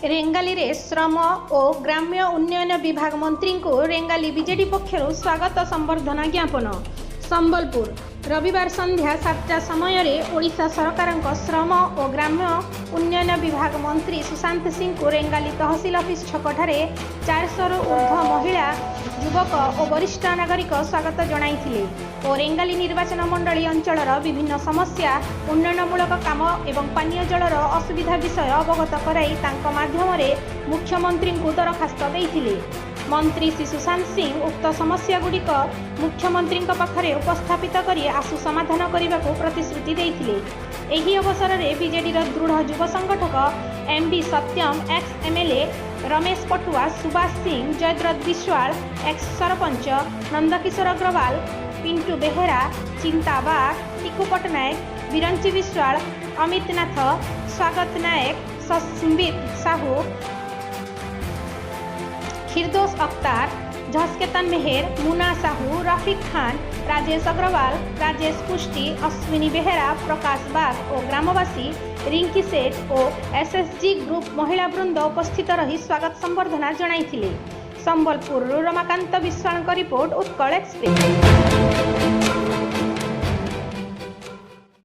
रेंगाली रे श्रम और ग्राम्य उन्नयन विभाग मंत्री को रेंगाली बीजेडी पक्षर स्वागत संबर्धना ज्ञापन। संबलपुर रविवार संध्या 7टा समय ओडिशा सरकार श्रम और ग्राम्य उन्नयन विभाग मंत्री सुशांत सिंह को रेंगाली तहसील ऑफिस छकठारे 400 ऊर्ध्व महिला युवक और वरिष्ठ नागरिक स्वागत जणाइथिले और रेंगाली निर्वाचन मंडली अंचलर विभिन्न समस्या उन्नयनमूलक काम एवं पानीय जलर असुविधा विषय अवगत कराई तांको माध्यमरे मुख्यमंत्री को दरखास्त देइथिले। मंत्री श्री सुशांत सिंह उक्त समस्यागुड़िक मुख्यमंत्री पाखरे उपस्थापित करी आशु समाधान करने को प्रतिश्रुति देइथिले। एही अवसर में बीजेडी दृढ़ युव संगठक एमबी सत्यम एक्स एमएलए रमेश पटुआ, सुभाष सिंह, जयद्रथ विश्वाल एक्स सरपंच, नंदकिशोर अग्रवाल, पिंटू बेहेरा, चिंता बाग, टिकू पटनायक, बिरंची विश्वाल, अमित नाथ, स्वागत नायक, संबित साहू, खिरदोस अख्तार, झस्केतन मेहर, मुना साहू, रफिक खान, राजेश अग्रवाल, राजेश पुष्टि, अश्विनी बेहेरा, प्रकाश बाग और ग्रामवासी रिंकी सेठ और एसएसजी ग्रुप महिला वृंद उपस्थित रही स्वागत संबर्धना जणाइथिले। Sambalpur Ramakant Biswal report, Utkal express.